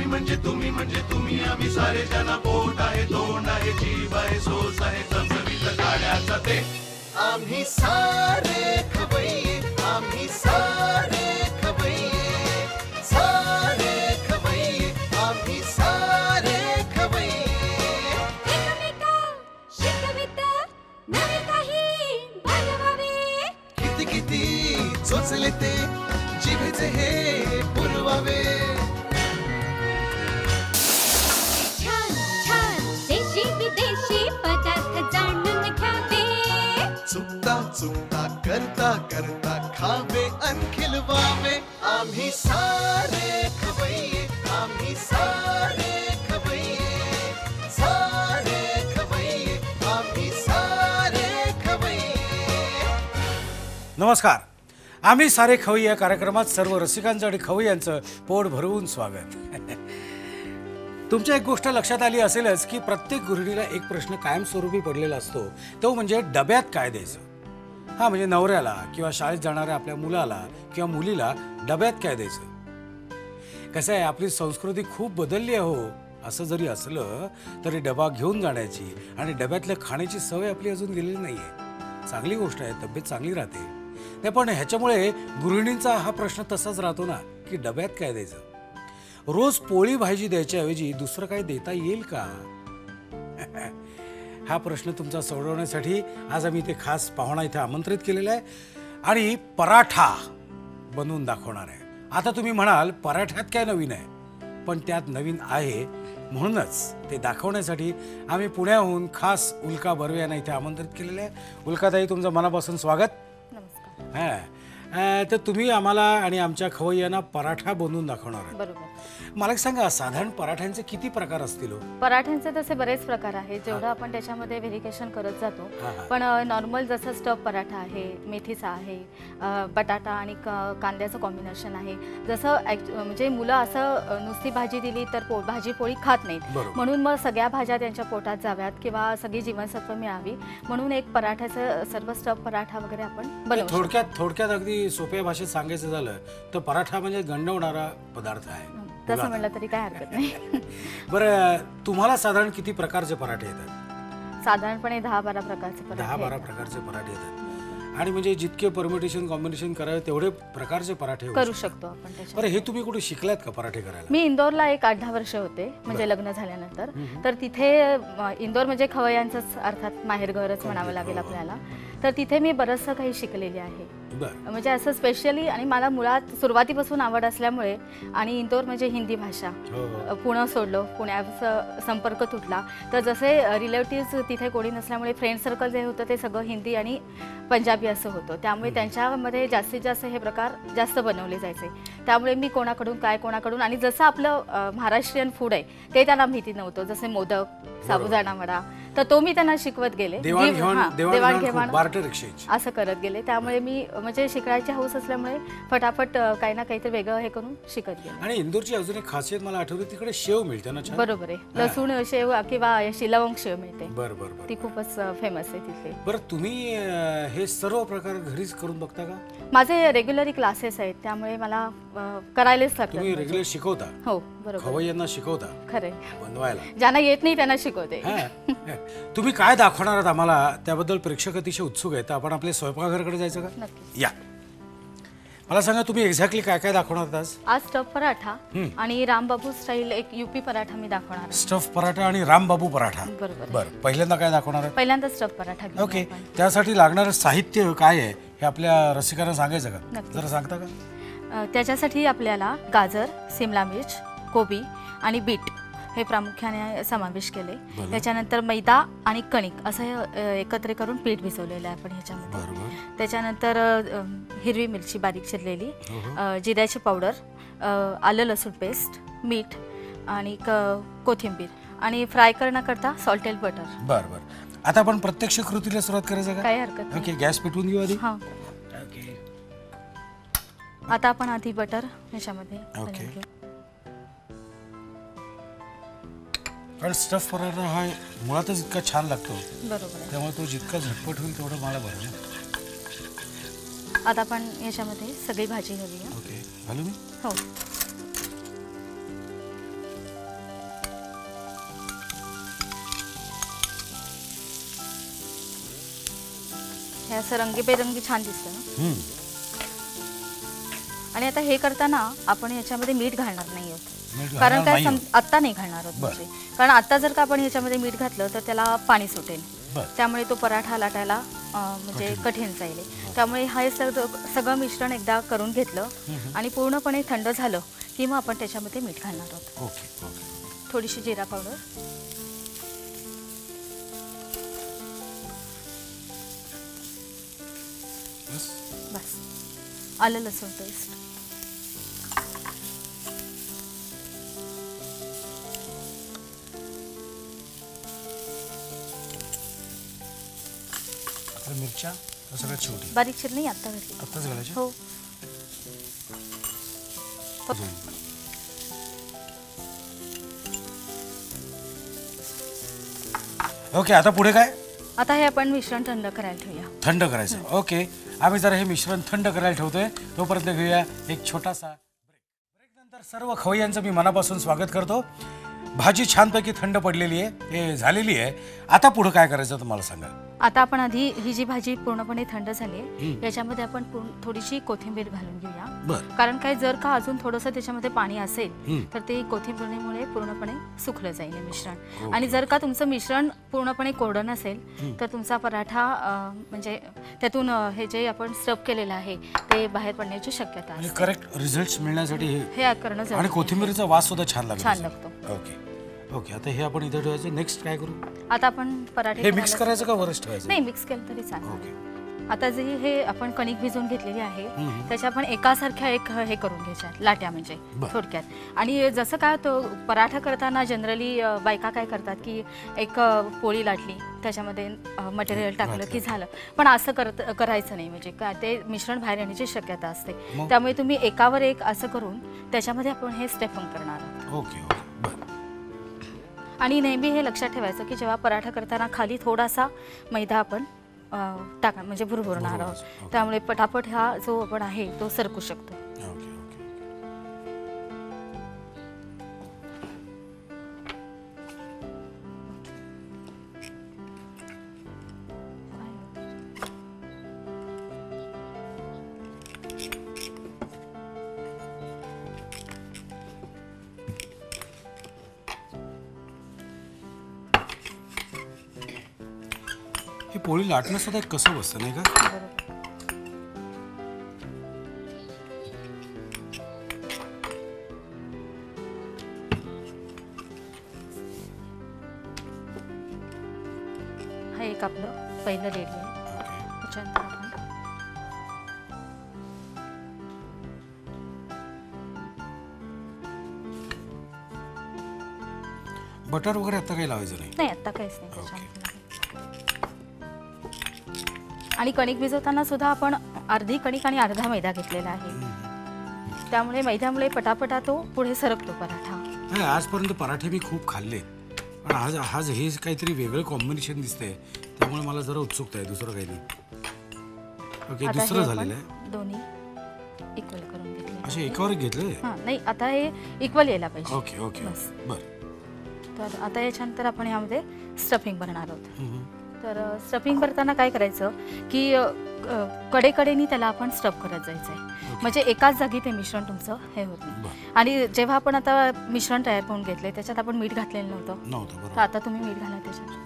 म्हणजे तुम्ही आम्ही सारे जना पोट आहे तोंड आहे जीभ आहे सोस आहे चमचमीत गाण्याचा ते आम्ही सारे खवय्ये आम्ही सारे खवय्ये सारे खवय्ये आम्ही सारे खवय्ये एकमेका शिकवित नवे काही बनवावे किती किती चोचले ते जिभेचे हे पुरवावे चुकता करता करता खावे अन खिलवावे आम्ही सारे खवय्ये आम्ही सारे खवय्ये सारे खवय्ये आम्ही सारे खवय्ये। नमस्कार, आम्ही सारे खवय्ये या कार्यक्रमात सर्व रसिकांचं आणि खवय्यांचं पोट भरवून स्वागत। तुमच्या एक गोष्ट लक्षात आली असेलच की प्रत्येक गृहिणीला एक प्रश्न कायमस्वरूपी पडलेला असतो, तो म्हणजे डब्यात काय द्यायचं। हा म्हणजे नवऱ्याला किंवा शाळेत जाणाऱ्या आपल्या मुलाला किंवा मुलीला डब्यात काय द्यायचं। कसं आहे, आपली संस्कृती खूप बदलली आहे हो। असं जरी असलं तरी डबा घेऊन जाण्याची आणि डब्यातल्या खाण्याची सवय आपली अजून गेलेली नाहीये। चांगली गोष्ट आहे, तब्येत चांगली राहते। नाही पण ह्याच्यामुळे गृहिणींचा हा प्रश्न तसाच राहतो ना की डब्यात काय द्यायचं। रोज पोळी भाजी द्यायच्याऐवजी दुसरं काही देता येईल का? हा प्रश्न तुमचा सोडवण्यासाठी आज आम्ही इथे खास पाहुणा इथे आमंत्रित केलेला आहे आणि पराठा बनवून दाखवणार आहे। आता तुम्ही म्हणाल पराठ्यात काय नवीन आहे, पण त्यात नवीन आहे। म्हणूनच ते दाखवण्यासाठी आम्ही पुण्याहून खास उल्का बर्वे यांना इथे आमंत्रित केलेलं आहे। उल्काताई, तुमचं मनापासून स्वागत। तर तुम्ही आम्हाला आणि आमच्या खवय्यांना पराठा बनवून दाखवणार आहे। बरोबर। मला सांगा, साधारण पराठ्यांचे किती प्रकार असतील? पराठ्यांचे तसे बरेच प्रकार आहेत, जेवढं आपण त्याच्यामध्ये व्हेरिएशन करत जातो। पण नॉर्मल जसं स्टफ पराठा आहे, मेथीचा आहे, बटाटा आणि कांद्याचं कॉम्बिनेशन आहे। जसं म्हणजे मुलं असं नुसती भाजी दिली तर भाजी पोळी खात नाहीत, म्हणून मग सगळ्या भाज्या त्यांच्या पोटात जाव्यात किंवा सगळी जीवनसत्व मिळावी म्हणून एक पराठ्याचं सर्व स्टफ पराठा वगैरे आपण बनवतो। थोडक्यात अगदी सोप्या भाषेत सांगायचं झालं तर पराठा म्हणजे गंडवणारा पदार्थ आहे, तसं म्हणलं तरी काय हरकत नाही। बरं, तुम्हाला साधारण किती प्रकारचे पराठे येतात? साधारणपणे 10-12 प्रकारचे पराठे 10-12 प्रकारचे पराठे येतात आणि म्हणजे जितके परमिटेशन कॉम्बिनेशन करावे तेवढे प्रकारचे पराठे करू शकतो आपण त्याच्यात। बरं, हे तुम्ही कुठे शिकलात का पराठे करायला? मी इंदोरला एक 8-10 वर्ष होते, म्हणजे लग्न झाल्यानंतर। तर तिथे इंदोर म्हणजे खवय्यांचंच अर्थात माहेरघरच म्हणावं लागेल आपल्याला। तर तिथे मी बरंचसं काही शिकलेली आहे, म्हणजे असं स्पेशली। आणि मला मुळात सुरुवातीपासून आवड असल्यामुळे आणि इंदोर म्हणजे हिंदी भाषा, पुणे सोडलं, पुण्याचा संपर्क तुटला तर जसे रिलेटिव्स तिथे कोणी नसल्यामुळे फ्रेंड सर्कल जे होतं ते सगळं हिंदी आणि पंजाबी असं होतं, त्यामुळे त्यांच्यामध्ये जास्तीत जास्त हे प्रकार जास्त बनवले जायचे। त्यामुळे मी कोणाकडून काय कोणाकडून, आणि जसं आपलं महाराष्ट्रीयन फूड आहे ते त्यांना माहिती नव्हतं, जसे मोदक, साबुदाणा वडा, तर तो मी त्यांना शिकवत गेले, देवाणघेवाण असं करत गेले। त्यामुळे मी म्हणजे शिकायची हौस असल्यामुळे फटाफट काही ना काहीतरी वेगळं हे करून शिकत गेले। आणि इंदोरची अजून एक खासियत मला आठवते, तिकडे शेव मिळते ना? बरोबर आहे, लसूण शेव किंवा लवंग शेव मिळते, बरोबर, ती खूपच फेमस आहे तिथे। बरं, तुम्ही हे सर्व प्रकार घरीच करून बघता का? माझे रेग्युलरी क्लासेस आहेत, त्यामुळे मला करायलाच लागतं। तुम्ही रेग्युलर शिकवता? हो, बरोबर, खवय्यांना शिकवता खरे, बनवायला? ज्यांना येत नाही त्यांना शिकवते। तुम्ही काय दाखवणार आहात आम्हाला, त्याबद्दल प्रेक्षक अतिशय उत्सुक आहेत। आपण आपल्या स्वयंपाकघराकडे जायचं का? नक्की या, मला सांगा तुम्ही एक्झॅक्टली काय काय दाखवणार आज? आज स्टफ पराठा आणि रामबाबू स्टाईल एक यूपी पराठा मी दाखवणार आहे। स्टफ पराठा आणि रामबाबू पराठा, बरोबर। बरं, पहिल्यांदा काय दाखवणार आहे? पहिल्यांदा स्टफ पराठा घेऊया ओके, आपण। त्यासाठी लागणारं साहित्य काय आहे हे आपल्या रसिकांना सांगायचं का? जरा सांगता का? त्याच्यासाठी आपल्याला गाजर, सिमला मिर्च, कोबी आणि बीट हे प्रामुख्याने समावेश केले। त्याच्यानंतर मैदा आणि कणिक असं एकत्र करून पीठ भिजवलेलं आहे आपण ह्याच्यामध्ये। त्याच्यानंतर हिरवी मिरची बारीक चिरलेली, जिऱ्याची पावडर, आलं लसूण पेस्ट, मीठ आणि कोथिंबीर, आणि फ्राय करण्याकरता सॉल्टेड बटर। बरं बरं, आता आपण प्रत्यक्ष कृतीला सुरुवात करायचं का? काही हरकत नाही। ओके, गॅस पेटवून घेऊ आधी। हां, आता आपण आधी बटर ह्याच्यामध्ये ओके। कारण स्टफ पराठा हा मुळातच इतका छान लागतो, बरोबर आहे, त्यामुळे तो जितका झटपट होईल तेवढं मला बरं। आता आपण याच्यामध्ये सगळी भाजी घालूया। ओके, घालू मी? हो, असं रंगीबेरंगी छान दिसतं ना. हम्म. आणि आता हे करताना आपण याच्यामध्ये मीठ घालणार नाही आहोत. मीठ कारण घालणार काय नाही आहोत. आत्ता नाही घालणार आहोत म्हणजे. कारण आता जर का आपण ह्याच्यामध्ये मीठ घातलं तर त्याला पाणी सुटेल. बरं. त्यामुळे तो पराठा लाटायला म्हणजे कठीण जाईल. त्यामुळे हे सगळं मिश्रण एकदा करून घेतलं आणि पूर्णपणे थंड झालं की मग आपण त्याच्यामध्ये मीठ घालणार आहोत. Okay okay. थोडीशी जिरा पावडर, बस. बस, आलं लसूण पेस्ट, आता मिरच्या सगळ्यात शेवटी बारीक चिरणी आता घातली. आत्ताच घालायचे. हो. ओके. आता पुढे काय? आता हे आपण मिश्रण थंड करायला ठेवूया. थंड करायचं. ओके. आम्ही जरा हे मिश्रण थंड करायला ठेवतोय. तोपर्यंत घेऊया एक छोटासा ब्रेक. नंतर सर्व खवय्यांचं मी मनापासून स्वागत करतो. भाजी छानपैकी थंड पडलेली आहे, हे झालेली आहे. आता पुढे काय करायचं तुम्हाला सांगा. आता आपण आधी ही जी भाजी पूर्णपणे थंड झाली आहे याच्यामध्ये आपण थोडीशी कोथिंबीर घालून घेऊया. बरं. कारण काय जर का अजून थोडंसं त्याच्यामध्ये पाणी असेल तर ते कोथिंबीरीमुळे पूर्णपणे सुकलं जाईल हे मिश्रण. आणि जर का तुमचं मिश्रण पूर्णपणे कोरडं नसेल तर तुमचा पराठा म्हणजे त्यातून हे जे आपण स्टफ केलेलं आहे ते बाहेर पडण्याची शक्यता आणि असते. करेक्ट रिझल्ट्स मिळण्यासाठी हे करणं आणि जरुरी आहे. कोथिंबीरीचा वास सुद्धा छान छान लागतो. लागतो. Okay okay. आता हे आपण इथे ठेवायचं. नेक्स्ट काय करू? आता आपण पराठे हे मिक्स करायला- करायचं का वरच ठेवायचं? नाही, मिक्स केलं तरी चालेल. ओके. आता जे हे आपण कणिक भिजवून घेतलेली आहे त्याच्या आपण एकासारख्या एक हे करून घ्यायच्या लाट्या म्हणजे बरं. थोडक्यात. आणि जसं काय तो पराठा करताना जनरली बायका काय करतात की एक पोळी लाटली त्याच्यामध्ये मटेरियल टाकलं की झालं. पण असं करायचं नाही. म्हणजे काय ते मिश्रण बाहेर येण्याची शक्यता असते. मग? त्यामुळे तुम्ही एकावर एक असं करून त्याच्यामध्ये आपण हे स्टेफिंग करणार आहोत. Okay okay. बरं. आणि नेहमी हे लक्षात ठेवायचं की जेव्हा पराठा करताना खाली थोडासा मैदा आपण टाका म्हणजे भुरभुरणार आहोत. ओके. त्यामुळे पटापट हा जो आपण आहे तो सरकू शकतो. Okay okay. ही पोळी लाटणं सुद्धा एक कसं बसतं नाही का? बरोबर. हा एक आपलं पहिलं रेडी आहे. ओके. त्याच्यानंतर आपण बटर वगैरे आता काही लावायचं नाही. नाही आत्ता काहीच नाही त्याच्यामध्ये. आणि कणिक भिजवताना सुद्धा आपण अर्धी कणिक आणि अर्धा मैदा घेतलेला आहे. त्यामुळे मैद्यामुळे पटापटा तो पुढे सरकतो पराठा. नाही, आजपर्यंत पराठे मी खूप खाल्ले पण आज आज हे काहीतरी वेगळं कॉम्बिनेशन दिसतंय त्यामुळे मला जरा उत्सुकता आहे. दुसरं काही नाही. ओके. आता दुसरं हे झालेलं आपण आहे. दोन्ही इक्वल करून घेतले. असे एकावर एक घेतलंय. हां नाही आता हे इक्वल यायला पाहिजे. ओके ओके बस. बरं. तर आता याच्यानंतर आपण यामध्ये स्टफिंग भरणार आहोत. हम्म. तर स्टफिंग भरताना काय करायचं की कडेकडेनी त्याला आपण स्टफ करत जायचं आहे. म्हणजे एकाच जागी ते मिश्रण तुमचं हे होत नाही. बरं. आणि जेव्हा आपण आता मिश्रण तयार करून घेतले त्याच्यात आपण मीठ घातलेलं नव्हतं. नव्हतं. तर बरोबर. आता तुम्ही मीठ घाला त्याच्यात.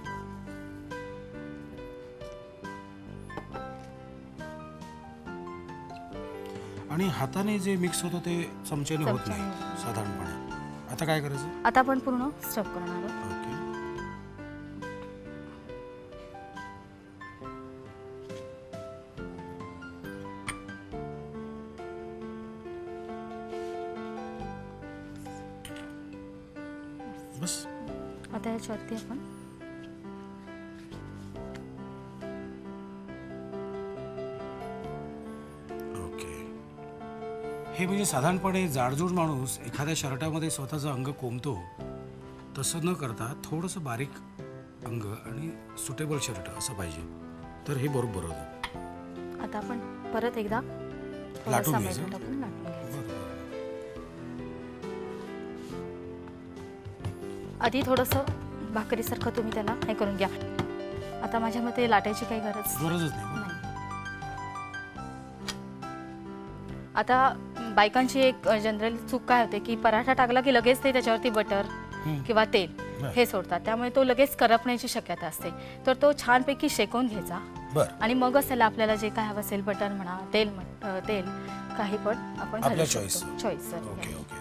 आणि हाताने जे मिक्स होतं ते चमच्याने होत चमच्याने नाही होत साधारणपणे. आता काय करायचं? आता आपण पूर्ण स्टफ करणार आहोत. ओके. बस. आता याच्यावरती आपण ओके. हे म्हणजे साधारणपणे जाडजूड माणूस एखाद्या शर्टामध्ये स्वतःचं अंग कोंबतो तसं न करता थोडंसं बारीक अंग आणि सुटेबल शर्ट असं पाहिजे तर हे बरोबर होतं. आता आपण परत एकदा लाटून थोडासा घ्यायचं. मैदा टाकून लाटून घ्यायचं. बरोबर. आधी थोडंसं भाकरीसारखं तुम्ही त्याला हे करून घ्या. आता माझ्या मते लाटायची काही गरज गरजच नाही. नाही. आता बायकांची एक जनरल चूक काय होते की पराठा टाकला की लगेच ते त्याच्यावरती बटर किंवा तेल हे सोडतात, त्यामुळे तो लगेच करपण्याची शक्यता असते. तर तो छानपैकी शेकून घ्यायचा आणि मगच त्याला आपल्याला जे काय हवं असेल बटर म्हणा तेल काही पण आपण घालू शकतो. Choice okay okay.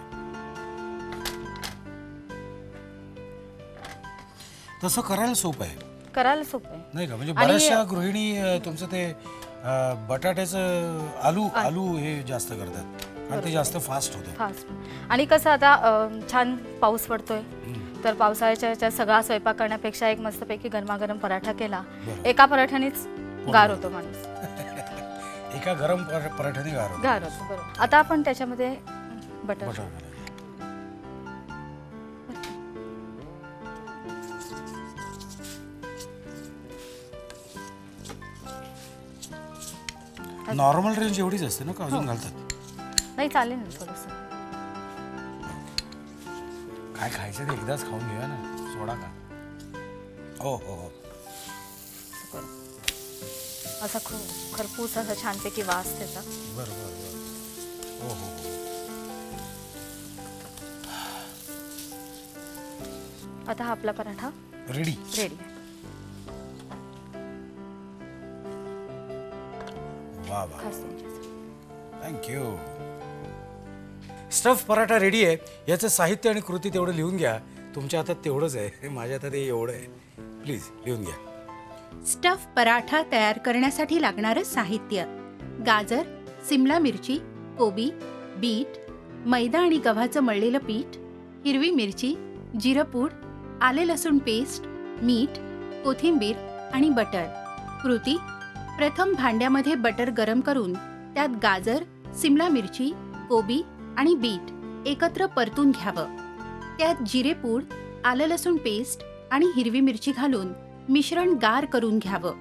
तसं करायला सोपं आहे करायला सोपं आहे नाही का? म्हणजे बऱ्याचशा गृहिणी तुमचं ते बटाट्याचं आलू हे जास्त करतात कारण ते जास्त फास्ट होतं. फास्ट. आणि कसं आता छान पाऊस पडतोय तर पावसाळ्याच्या ह्याच्यात सगळा स्वयंपाक करण्यापेक्षा एक मस्तपैकी गरमागरम पराठा केला, एका पराठ्यानेच गार होतो माणूस. एका गरम पराठ्याने गार होतो. बरोबर. आता आपण त्याच्यामध्ये बटर नॉर्मल रेंज एवढीच असते ना का अजून घालतात? नाही चालेल ना थोडंसं. काय खायचं ते एकदाच खाऊन घेऊया ना, सोडा का. हो हो हो. असा खरपूस असा छानपैकी वास त्याचा. बरोबर. हो हो. आता हा आपला पराठा रेडी. वा वा, थँक्यू. स्टफ पराठा रेडी आहे. याचं साहित्य आणि कृती तेवढं लिहून घ्या. तुमच्या हातात तेवढंच आहे, माझ्या हातात एवढं आहे. प्लीज लिहून घ्या. स्टफ पराठा तयार करण्यासाठी लागणारं साहित्य: गाजर, सिमला मिरची, कोबी, बीट, मैदा आणि गव्हाचं मळलेलं पीठ, हिरवी मिरची, जिरपूड, आले लसूण पेस्ट, मीठ, कोथिंबीर आणि बटर. कृती: प्रथम भांड्यामध्ये बटर गरम करून त्यात गाजर, सिमला मिरची, कोबी आणि बीट एकत्र परतून घ्यावं. त्यात जिरेपूड, आलं लसूण पेस्ट आणि हिरवी मिरची घालून मिश्रण गार करून घ्यावं.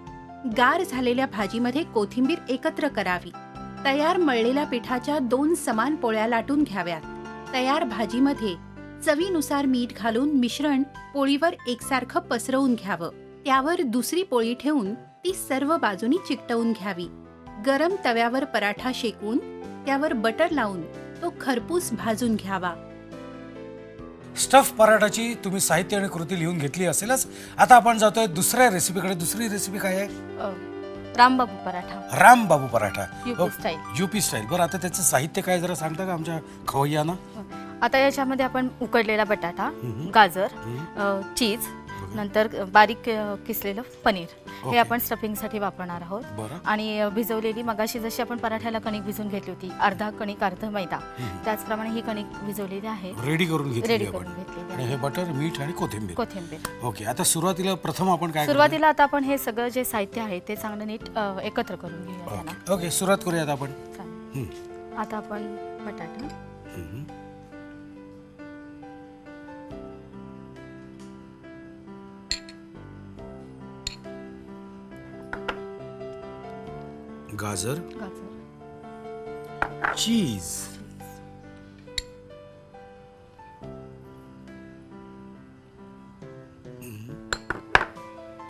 गार झालेल्या भाजीमध्ये कोथिंबीर एकत्र करावी. तयार मळलेल्या पिठाच्या 2 समान पोळ्या लाटून घ्याव्यात. तयार भाजीमध्ये चवीनुसार मीठ घालून मिश्रण पोळीवर एकसारखं पसरवून घ्यावं. त्यावर दुसरी पोळी ठेवून ती सर्व बाजूनी चिकटवून घ्यावी. गरम तव्यावर पराठा शेकून त्यावर बटर लावून तो खरपूस भाजून घ्यावा. स्टफ पराठाची तुम्ही साहित्य आणि कृती लिहून घेतली असेलच. आता आपण जातोय दुसऱ्या रेसिपीकडे. दुसरी रेसिपी काय आहे? रामबाबू पराठा. Rambabu paratha, UP style. बरं, आता त्याचं साहित्य काय जरा सांगता का आमच्या खवय्यांना? आता याच्यामध्ये आपण उकडलेला बटाटा, गाजर, चीज, नंतर बारीक किसलेलं पनीर हे आपण स्टफिंगसाठी वापरणार आहोत. आणि भिजवलेली मगाशी जशी आपण पराठ्याला कणिक भिजवून घेतली होती, अर्धा कणिक अर्ध मैदा, त्याचप्रमाणे ही कणिक भिजवलेली आहे, रेडी करून घेतली आणि हे बटर, मीठ आणि कोथिंबीर. ओके. आता सुरुवातीला प्रथम आपण काय सुरुवातीला आता आपण हे सगळं जे साहित्य आहे ते चांगलं नीट एकत्र करून घेऊया. ओके, सुरुवात करूयात आपण. आता आपण बटाटा, गाजर, चीज,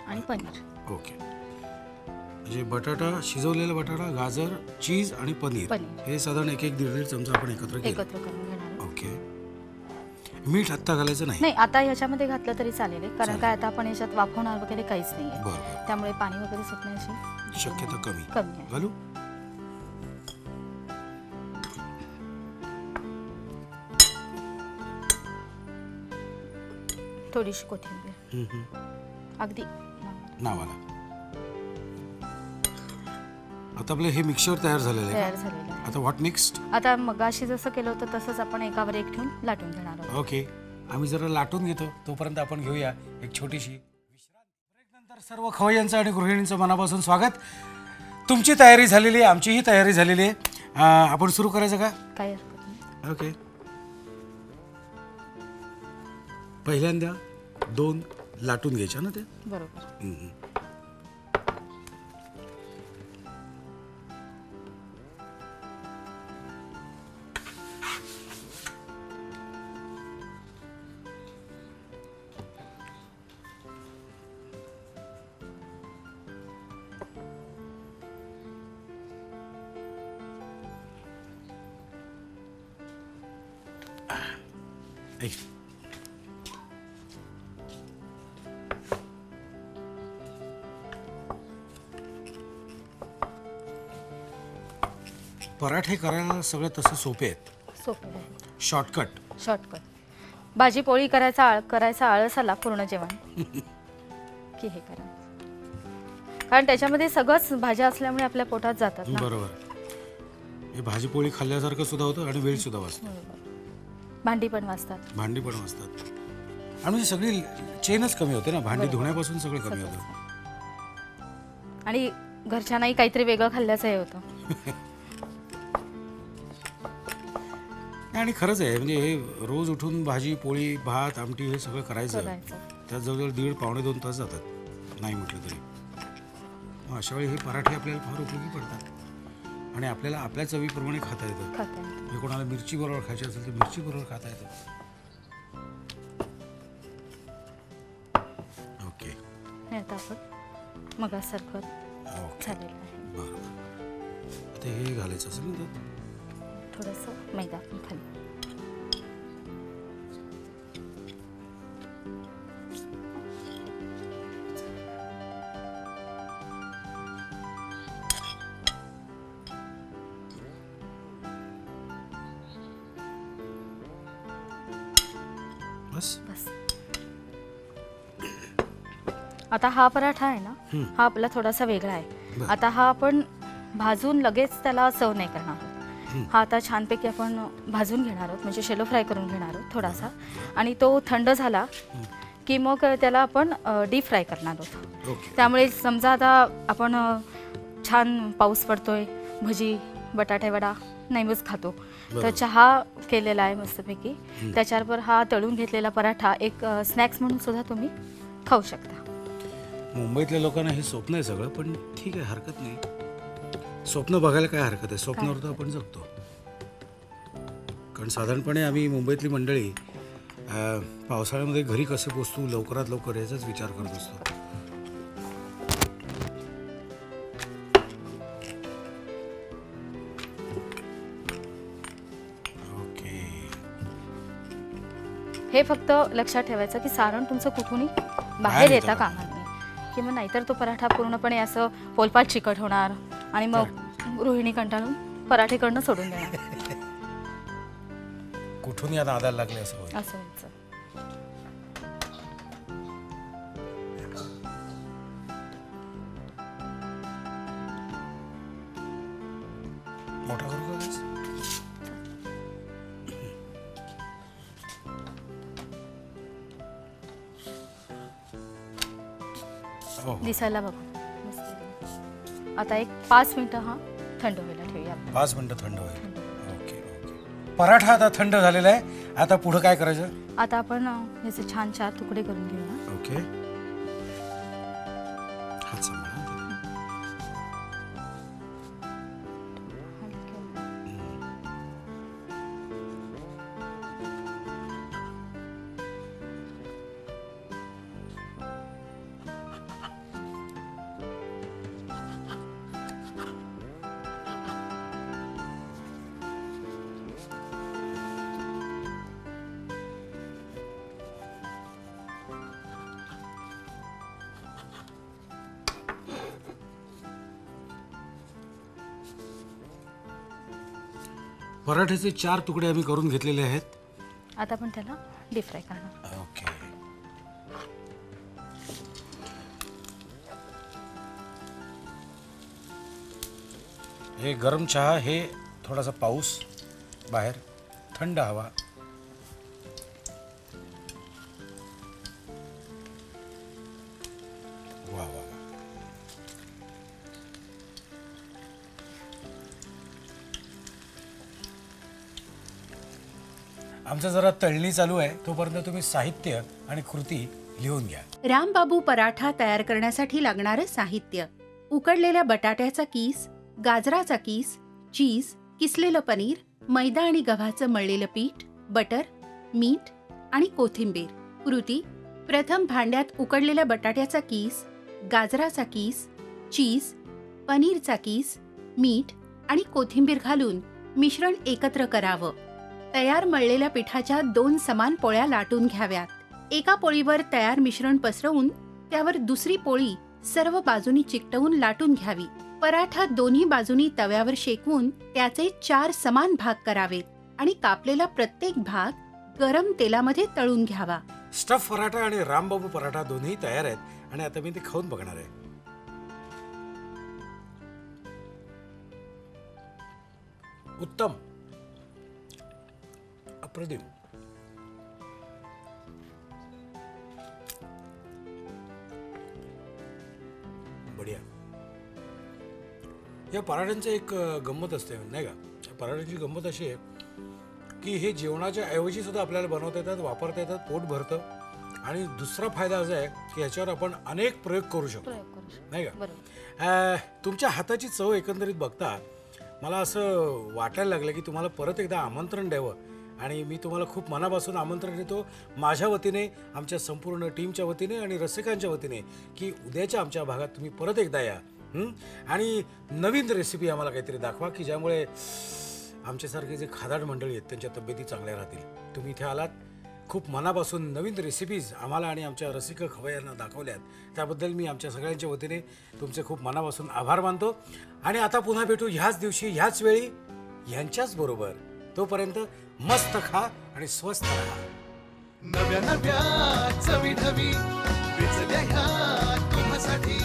आणि पनीर. ओके. म्हणजे बटाटा, शिजवलेला बटाटा, गाजर, चीज आणि पनीर हे साधारण 1-1.5 चमचा आपण एकत्र करून घेणार. ओके. मीठ आत्ता घालायचं नाही, आता याच्यामध्ये घातलं तरी चालेल, कारण काय आता आपण याच्यात वाफवणार वगैरे काहीच नाहीये, त्यामुळे पाणी वगैरे सुटण्याची शक्यता कमी आहे. घालू. थोडीशी कोथिंबीर, अगदी नावाला. आता आपलं हे मिक्सचर तयार झालेलं आहे. आता व्हॉट नेक्स्ट? आता मगाशी जसं केलं होतं तसंच आपण एकावर एक ठेवून लाटून घेणार आहोत. ओके. आम्ही जरा लाटून घेतो, तोपर्यंत आपण घेऊया एक छोटीशी विश्रांती. ब्रेकनंतर सर्व खवय्यांचं आणि गृहिणींचं मनापासून स्वागत. तुमची तयारी झालेली आहे, आमचीही तयारी झालेली आहे. आपण सुरू करायचं का? काय हरकत नाही. ओके. पहिल्यांदा 2 लाटून घ्यायच्या ना ते. बरोबर. ऐक. पराठे करायला सगळं तसं सोपे आहेत. सोपं आहे, शॉर्टकट. शॉर्टकट. भाजी पोळी करायचा आळस आला पूर्ण जेवण की हे करा, कारण त्याच्यामध्ये सगळंच भाज्या असल्यामुळे आपल्या पोटात जातात ना. बरोबर. हे भाजी पोळी खाल्ल्यासारखं सुद्धा होतं आणि वेळ सुद्धा वाचतो. भांडी पण वाजतात. भांडी पण वाजतात आणि म्हणजे सगळी चेनच कमी होते ना. भांडी धुण्यापासून सगळं कमी होतं. आणि घरच्यांनाही काहीतरी वेगळं खाल्ल्याचं हे होतं. आणि खरंच आहे, म्हणजे हे रोज उठून भाजी पोळी भात आमटी हे सगळं करायचं, त्यात जवळजवळ 1.5-2 तास जातात नाही म्हटलं तरी. मग अशा वेळी हे पराठे आपल्याला फार उपयोगी पडतात आणि आपल्याला आपल्या चवीप्रमाणे खाता येतं. म्हणजे कोणाला मिरची बरोबर खायची असेल तर मिरची बरोबर खाता येतं. ओके. हे आता आपण मगासारखं झालेलं आहे. बरोबर. आता हे घालायचं असेल ना त्यात. थोडंसं मैदा पण खाली. बस. बस. आता हा पराठा आहे ना, हा आपला थोडासा वेगळा आहे. आता हा आपण भाजून लगेच त्याला सर्व नाही करणार आहोत. हा आता छानपैकी आपण भाजून घेणार आहोत, म्हणजे शेलो फ्राय करून घेणार आहोत थोडासा. आणि तो थंड झाला की मग त्याला आपण डीप फ्राय करणार आहोत. त्यामुळे समजा आता आपण छान पाऊस पडतोय, भजी बटाटे वडा नेहमीच खातो, तर चहा केलेला आहे मस्तपैकी, त्याच्यावर हा तळून घेतलेला पराठा एक स्नॅक्स म्हणून सुद्धा तुम्ही खाऊ शकता. मुंबईतल्या लोकांना हे स्वप्न आहे सगळं, पण ठीक आहे, हरकत नाही. स्वप्न बघायला काय हरकत आहे, स्वप्नावर तर आपण जगतो. कारण साधारणपणे आम्ही मुंबईतली मंडळी पावसाळ्यामध्ये घरी कसे पोचतो लवकरात लवकर याचाच विचार करत असतो. ओके. हे फक्त लक्षात ठेवायचं की सारण तुमचं कुठूनही बाहेर येता कामा नये, किंवा नाहीतर तो पराठा पूर्णपणे असं पोलपाट चिकट होणार आणि मग रोहिणी कंटाळून पराठे करणं सोडून देणार. कुठून या नादाला लागले असं होईल. असं व्हायचं. मोठा करू का गॅस? हो, हो. दिसायला बघा आता एक 5 मिनिटं हा थंड व्हायला ठेवूया. 5 मिनिटं थंड होईल. Okay okay. पराठा आता थंड झालेला आहे. आता पुढं काय करायचं? आता आपण याचे छान 4 तुकडे करून घेऊया. ओके. हात सांभाळा. पराठ्याचे 4 तुकडे आम्ही करून घेतलेले आहेत. आता आपण त्याला डीप फ्राय करणार. ओके. हे गरम चहा, हे थोडासा पाऊस बाहेर, थंड हवा. वा वा वा. आमचं जरा तळणी चालू आहे, तोपर्यंत तुम्ही साहित्य आणि कृती लिहून घ्या. रामबाबू पराठा तयार करण्यासाठी लागणारं साहित्य: उकडलेल्या बटाट्याचा कीस, गाजराचा कीस, चीज, किसलेलं पनीर, मैदा आणि गव्हाचं मळलेलं पीठ, बटर, मीठ आणि कोथिंबीर. कृती: प्रथम भांड्यात उकडलेल्या बटाट्याचा कीस, गाजराचा कीस, चीज, पनीरचा कीस, मीठ आणि कोथिंबीर घालून मिश्रण एकत्र करावं. तयार मळलेल्या पिठाच्या 2 समान पोळ्या लाटून घ्याव्यात. एका पोळीवर तयार मिश्रण पसरवून त्यावर दुसरी पोळी सर्व बाजूनी चिकटवून लाटून घ्यावी. पराठा दोन्ही बाजूनी तव्यावर शेकवून त्याचे 4 समान भाग करावेत आणि कापलेला प्रत्येक भाग गरम तेलामध्ये तळून घ्यावा. स्टफ पराठा आणि रामबाबू पराठा दोन्ही तयार आहेत आणि आता मी ते खाऊन बघणार आहे. उत्तम, अप्रतिम. बढिया. या पराठ्यांचं एक गंमत असते नाही का? या पराठ्यांची गंमत अशी आहे की हे जेवणाच्या ऐवजी सुद्धा आपल्याला बनवता येतात, वापरता येतात, पोट भरतं. आणि दुसरा फायदा असा आहे की ह्याच्यावर आपण अनेक प्रयोग करू शकतो नाही का? तुमच्या हाताची चव एकंदरीत बघता मला असं वाटायला लागलं की तुम्हाला परत एकदा आमंत्रण द्यावं. आणि मी तुम्हाला खूप मनापासून आमंत्रण देतो माझ्या वतीने, आमच्या संपूर्ण टीमच्या वतीने आणि रसिकांच्या वतीने की उद्याच्या आमच्या भागात तुम्ही परत एकदा या आणि नवीन रेसिपी आम्हाला काहीतरी दाखवा की ज्यामुळे आमच्यासारखे जे खादाड मंडळी आहेत त्यांच्या तब्येती चांगल्या राहतील. तुम्ही इथे आलात, खूप मनापासून नवीन रेसिपीज आम्हाला आणि आमच्या रसिक खवय्यांना दाखवल्यात, त्याबद्दल मी आमच्या सगळ्यांच्या वतीने तुमचे खूप मनापासून आभार मानतो. आणि आता पुन्हा भेटू ह्याच दिवशी ह्याच वेळी ह्यांच्याच बरोबर. तोपर्यंत मस्त खा आणि स्वस्त राहा. नव्या नव्या चवी ढवी विचल्या ह्या तुम्हासाठी.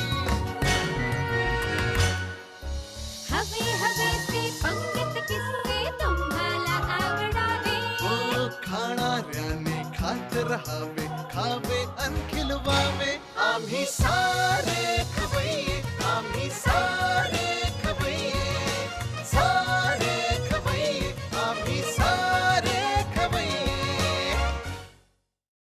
हवे हवे ते पंगत किस्से तुम्हाला आवडावे. हो खाणाऱ्याने खात रहावे, खावे अन खिलवावे. आम्ही सारे